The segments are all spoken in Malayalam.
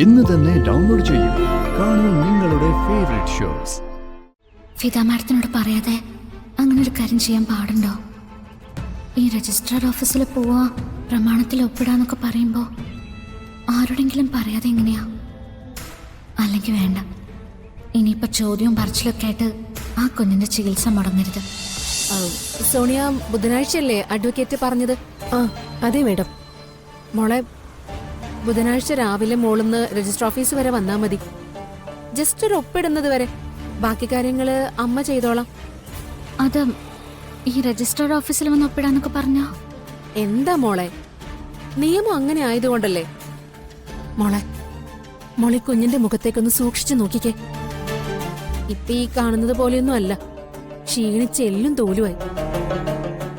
ഇന്ന് തന്നെ ഡൗൺലോഡ് ചെയ്യൂ. കാണൂ നിങ്ങളുടെ ഫേവറേറ്റ് ഷോസ്. ഫിദ മാഡത്തിനോട് പറയാതെ അങ്ങനെ ഒരു കാര്യം ചെയ്യാൻ പാടുണ്ടോ? ഈ രജിസ്ട്രാർ ഓഫീസിൽ പോവാ, പ്രമാണത്തിൽ ഒപ്പിടാന്നൊക്കെ പറയുമ്പോൾ ആരോടെങ്കിലും പറയാതെ എങ്ങനെയാ? അല്ലെങ്കിൽ വേണ്ട, ഇനിയിപ്പോൾ ചോദ്യവും പറച്ചിലൊക്കെ ആയിട്ട് ആ കുഞ്ഞിന്റെ ചികിത്സ മുടങ്ങരുത്. സോണിയ, ബുധനാഴ്ചയല്ലേ അഡ്വക്കേറ്റ് പറഞ്ഞത്? ആ അതെ മേഡം. മോളെ, ബുധനാഴ്ച രാവിലെ മോളിന്ന് രജിസ്റ്റർ ഓഫീസ് വരെ വന്നാ മതി. ജസ്റ്റ് ഒരു ഒപ്പിടുന്നത് വരെ. ബാക്കി കാര്യങ്ങള് അമ്മ ചെയ്തോളാം. അത് ഈ രജിസ്ട്രാർ ഓഫീസിൽ വന്ന് ഒപ്പിടാന്നൊക്കെ പറഞ്ഞോ? എന്താ മോളെ, നിയമം അങ്ങനെ ആയതുകൊണ്ടല്ലേ. മോളെ കുഞ്ഞിന്റെ മുഖത്തേക്കൊന്ന് സൂക്ഷിച്ചു നോക്കിക്കേ. ഇപ്പൊ ഈ കാണുന്നത് പോലെയൊന്നും അല്ല. ക്ഷീണിച്ച് എല്ലും തോലുമായി.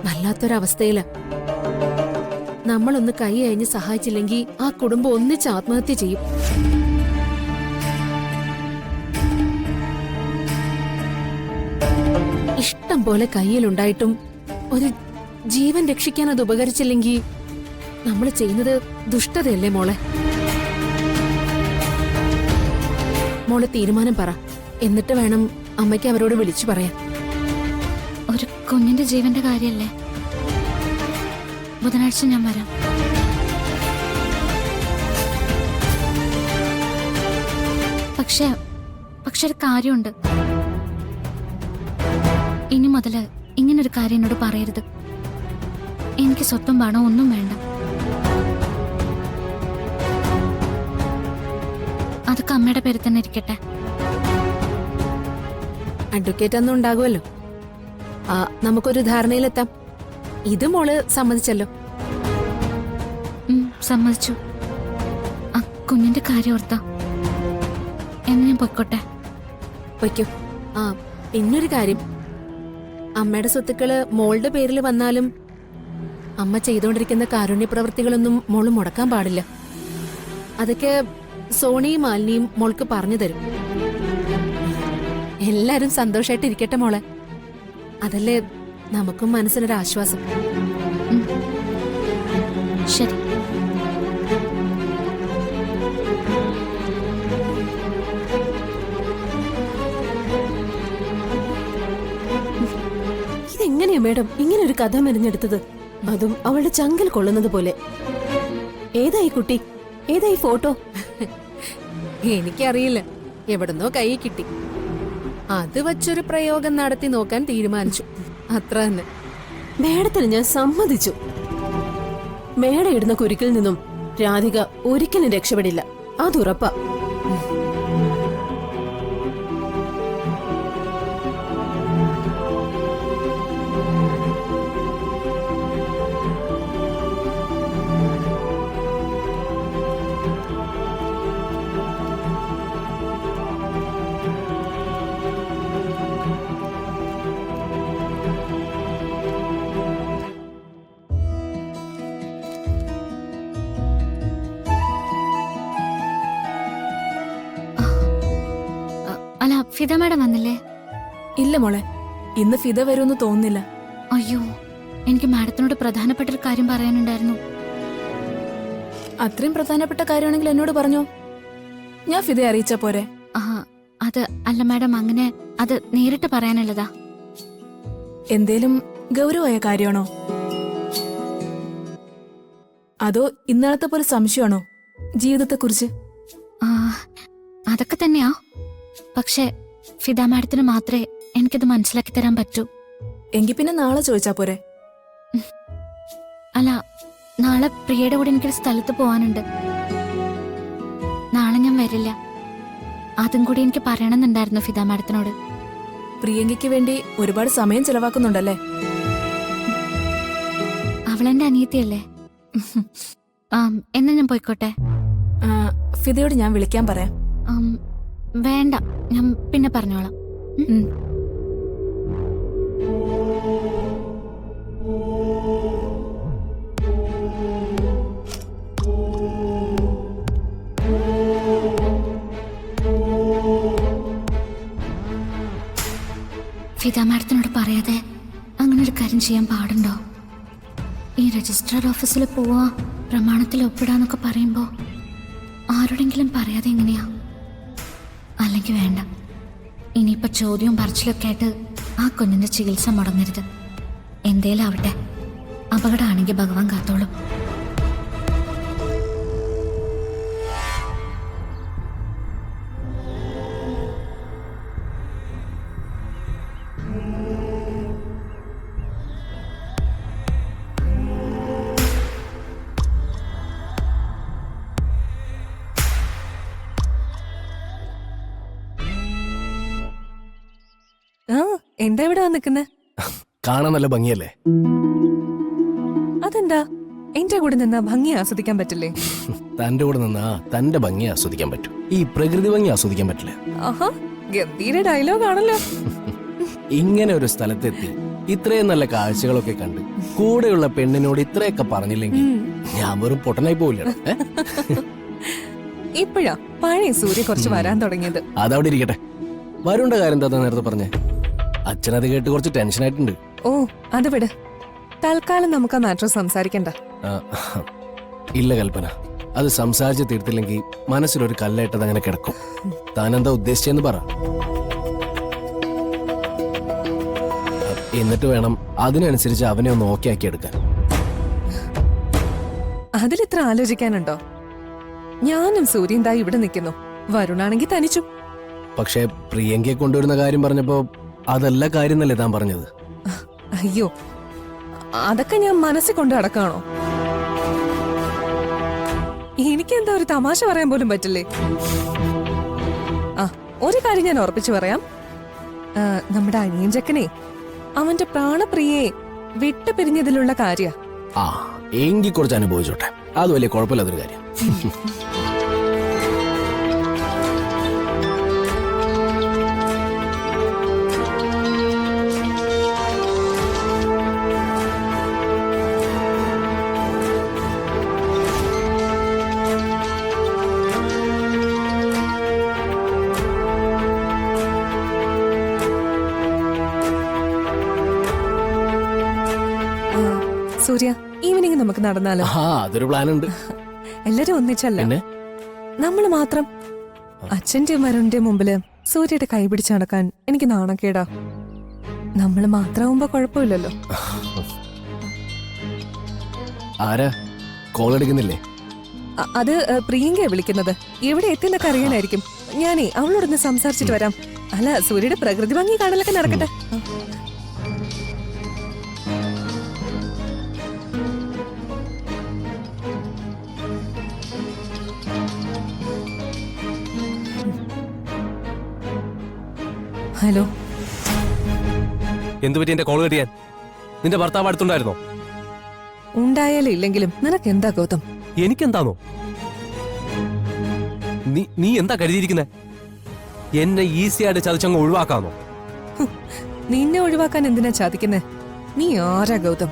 വല്ലാത്തൊരവസ്ഥയില. നമ്മളൊന്ന് കൈ അയഞ്ഞ് സഹായിച്ചില്ലെങ്കിൽ ആ കുടുംബം ഒന്നിച്ച് ആത്മഹത്യ ചെയ്യും. ഇഷ്ടം പോലെ കയ്യിലുണ്ടായിട്ടും ഒരു ജീവൻ രക്ഷിക്കാൻ അത് ഉപകരിച്ചില്ലെങ്കിൽ നമ്മൾ ചെയ്യുന്നത് ദുഷ്ടതയല്ലേ മോളെ? മോളെ തീരുമാനം പറ, എന്നിട്ട് വേണം അമ്മയ്ക്ക് അവരോട് വിളിച്ചു പറയാൻ. ഒരു കുഞ്ഞിന്റെ ജീവന്റെ കാര്യല്ലേ. ബുധനാഴ്ച ഞാൻ വരാം. പക്ഷെ ഒരു കാര്യമുണ്ട്. ഇനി മുതല് ഇങ്ങനൊരു കാര്യം എന്നോട് പറയരുത്. എനിക്ക് സ്വത്തും പണവും ഒന്നും വേണ്ട. അതൊക്കെ അമ്മയുടെ പേരിൽ തന്നെ ഇരിക്കട്ടെ. അഡ്വക്കേറ്റ് ഒന്നും ഉണ്ടാകുമല്ലോ. നമുക്കൊരു ധാരണയിലെത്താം. ഇത് മോള് സമ്മതിച്ചല്ലോ? സമ്മതിച്ചു. ആ കുഞ്ഞിന്റെ കാര്യം ഓർത്താ എന്ന് ഞാൻ പൊയ്ക്കോട്ടെ. പൊയ്ക്കോ. പിന്നൊരു കാര്യം, അമ്മയുടെ സ്വത്തുക്കള് മോളുടെ പേരിൽ വന്നാലും അമ്മ ചെയ്തുകൊണ്ടിരിക്കുന്ന കാരുണ്യ പ്രവൃത്തികളൊന്നും മോള് മുടക്കാൻ പാടില്ല. അതൊക്കെ സോണിയും മാലിനിയും മോൾക്ക് പറഞ്ഞു തരും. എല്ലാരും സന്തോഷമായിട്ട് ഇരിക്കട്ടെ മോളെ. അതല്ലേ നമുക്കും മനസ്സിനൊരാശ്വാസം. ശരി. ഇതെങ്ങനെയാ മേഡം ഇങ്ങനെ ഒരു കഥ മെനഞ്ഞെടുത്തത്? അതും അവളുടെ ചങ്കൽ കൊള്ളുന്നത് പോലെ. ഏതായി കുട്ടി? ഏതായി ഫോട്ടോ? എനിക്കറിയില്ല, എവിടുന്നോ കൈ കിട്ടി. അത് വച്ചൊരു പ്രയോഗം നടത്തി നോക്കാൻ തീരുമാനിച്ചു. അത്ര തന്നെ. മേഡത്തിന് ഞാൻ സമ്മതിച്ചു. മേഡ ഇടുന്ന കുരുക്കിൽ നിന്നും രാധിക ഒരിക്കലും രക്ഷപ്പെടില്ല, അതുറപ്പാ. അല്ല, ഫിദ മാഡം വന്നില്ലേ? ഇല്ല മോളെ, ഇന്ന് ഫിദ വരുമെന്ന് തോന്നുന്നില്ല. അയ്യോ, എനിക്ക് മാഡത്തിനോട് പ്രധാനപ്പെട്ട ഒരു കാര്യം പറയാനുണ്ടായിരുന്നു. അത്രയും പ്രധാനപ്പെട്ട കാര്യമാണെങ്കിൽ എന്നോട് പറഞ്ഞോ, ഞാൻ ഫിദയെ അറിയിച്ചാ പോരെ? അത് അല്ല മാഡം, അങ്ങനെ അത് നേരിട്ട് പറയാനുള്ളതാ. എന്തേലും ഗൗരവമായ കാര്യമാണോ? അതോ ഇന്നലത്തെ പോലെ സംശയമാണോ ജീവിതത്തെക്കുറിച്ച്? അതൊക്കെ തന്നെയാ. പക്ഷെ ഫിദ മാഡത്തിന് മാത്രമേ എനിക്കത് മനസ്സിലാക്കി തരാൻ പറ്റൂ. എങ്കിൽ പിന്നെ നാളെ ചോദിച്ചാ പോരെ? അല്ല, നാളെ പ്രിയയുടെ കൂടെ എനിക്കൊരു സ്ഥലത്ത് പോവാനുണ്ട്. നാളെ ഞാൻ വരില്ല. അതും കൂടി എനിക്ക് പറയണമെന്നുണ്ടായിരുന്നു ഫിദ മാഡത്തിനോട്. പ്രിയങ്കയ്ക്ക് വേണ്ടി ഒരുപാട് സമയം ചെലവാക്കുന്നുണ്ടല്ലേ? അവളെന്റെ അനിയത്തിയല്ലേ. എന്നാ ഞാൻ പോയിക്കോട്ടെ. ഫിദയോട് ഞാൻ വിളിക്കാൻ പറയാം. വേണ്ട, ഞാൻ പിന്നെ പറഞ്ഞോളാം. ഫിദ മാഡത്തിനോട് പറയാതെ അങ്ങനെ ഒരു കാര്യം ചെയ്യാൻ പാടുണ്ടോ? ഈ രജിസ്ട്രാർ ഓഫീസിൽ പോവാ, പ്രമാണത്തിൽ ഒപ്പിടാന്നൊക്കെ പറയുമ്പോൾ ആരോടെങ്കിലും പറയാതെ എങ്ങനെയാ? അല്ലെങ്കിൽ വേണ്ട, ഇനിയിപ്പോൾ ചോദ്യവും പറച്ചിലൊക്കെ ആയിട്ട് ആ കുഞ്ഞിൻ്റെ ചികിത്സ മുടങ്ങരുത്. എന്തേലും ആവട്ടെ, അപകടമാണെങ്കിൽ ഭഗവാൻ കാത്തോളും. ആ എന്താ ഇവിടെ നിക്കുന്നേ? കാണാൻ നല്ല ഭംഗിയല്ലേ? അതെന്താ എന്റെ കൂടെ നിന്നാ ഭംഗി ആസ്വദിക്കാൻ പറ്റില്ലേ? തന്റെ കൂടെ നിന്നാ തന്റെ ഭംഗി ആസ്വദിക്കാൻ പറ്റും, ഈ പ്രകൃതി ഭംഗി ആസ്വദിക്കാൻ പറ്റില്ല. ആഹാ, ഗംഭീര ഡയലോഗ് ആണല്ലോ. ഇങ്ങനെ ഒരു സ്ഥലത്തെത്തി ഇത്രയും നല്ല കാഴ്ചകളൊക്കെ കണ്ട് കൂടെയുള്ള പെണ്ണിനോട് ഇത്രയൊക്കെ പറഞ്ഞില്ലെങ്കിൽ ഞാൻ വെറും പൊട്ടനായി പോവില്ല. ഇപ്പോഴാ പഴയ സൂര്യ കുറച്ച് വരാൻ തുടങ്ങിയത്. അതവിടെ ഇരിക്കട്ടെ. വരുണ്ട കാര്യം എന്താ നേരത്തെ പറഞ്ഞേ? അച്ഛനത് കേട്ട് കുറച്ച് ടെൻഷനായിട്ടുണ്ട്. ഓ അത് വിട്, തൽക്കാലം നമുക്ക് ആ മാറ്റർ സംസാരിക്കണ്ട. ആ, ഇല്ല കൽപ്പന, അത് സംസാരിച്ച് തീർത്തില്ലെങ്കിൽ മനസ്സിലൊരു കല്ലായിട്ടത് അങ്ങനെ കിടക്കും. താനെന്താ ഉദ്ദേശിച്ചെന്ന് പറ. എന്നിട്ട് വേണം അതിനനുസരിച്ച് അവനെ ഒന്ന് ഓക്കെ ആക്കി എടുക്കാൻ. അതിലിത്ര ആലോചിക്കാനുണ്ടോ? ഞാനും സൂര്യൻ ദാ ഇവിടെ നിൽക്കുന്നു, വരുണാണെങ്കിൽ തനിച്ചു. പക്ഷേ പ്രിയങ്കയെ കൊണ്ടുവരുന്ന കാര്യം പറഞ്ഞപ്പോ അതല്ല കാര്യം എന്നല്ലേ താൻ പറഞ്ഞത്? അയ്യോ, അതൊക്കെ ഞാൻ മനസ്സിൽ കൊണ്ട് നടക്കാണോ? എനിക്കെന്താ ഒരു തമാശ പറയാൻ പോലും പറ്റില്ലേ? ആ, ഒരു കാര്യം ഞാൻ ഉറപ്പിച്ചു പറയാം. നമ്മുടെ അനിയൻ ചക്കനെ അവന്റെ പ്രാണപ്രിയയെ വിട്ടു പിരിഞ്ഞതിലുള്ള കാര്യ. ആ, എങ്കിൽ കുറച്ച് അനുഭവിച്ചോട്ടെ, അത് വലിയ കുഴപ്പമില്ലാത്തൊരു കാര്യം. സൂര്യ, ഈവനിങ് നമുക്ക് നടന്നാലോ? ആ, അതൊരു പ്ലാൻ ഉണ്ട്. എല്ലാരും ഒന്നിച്ചല്ല, പിന്നെ നമ്മള് മാത്രം. അച്ഛന്റെ മരുണിന്റെ മുമ്പില് സൂര്യയുടെ കൈ പിടിച്ച് നടക്കാൻ എനിക്ക് നാണക്കേടാ. നമ്മള് മാത്രമാകുമ്പോ കുഴപ്പമില്ലല്ലോ. ആരാ കോൾ എടുക്കുന്നില്ലേ? അത് പ്രിയങ്കയെ വിളിക്കുന്നത്. എവിടെ എത്തിയെന്നൊക്കെ അറിയാനായിരിക്കും. ഞാനേ അവളോടൊന്ന് സംസാരിച്ചിട്ട് വരാം. അല്ല, സൂര്യയുടെ പ്രകൃതി ഭംഗി കാണലൊക്കെ നടക്കട്ടെ. ഹലോ, എന്തുപറ്റി എന്റെ കോൾ കെട്ടിയാൻ? നിന്റെ ഭർത്താവ് അടുത്തുണ്ടായിരുന്നോ? ഉണ്ടായാലും ഇല്ലെങ്കിലും നിനക്ക് എന്താ ഗൗതം? എനിക്കെന്താണോ? നീ എന്താ കരുതിയിരിക്കുന്നെ? എന്നെ ഈസിയായിട്ട് ചതിച്ചങ്ങ് ഒഴിവാക്കാന്നോ? നിന്നെ ഒഴിവാക്കാൻ എന്തിനാ ചാദിക്കുന്നേ? നീ ആരാ ഗൗതം?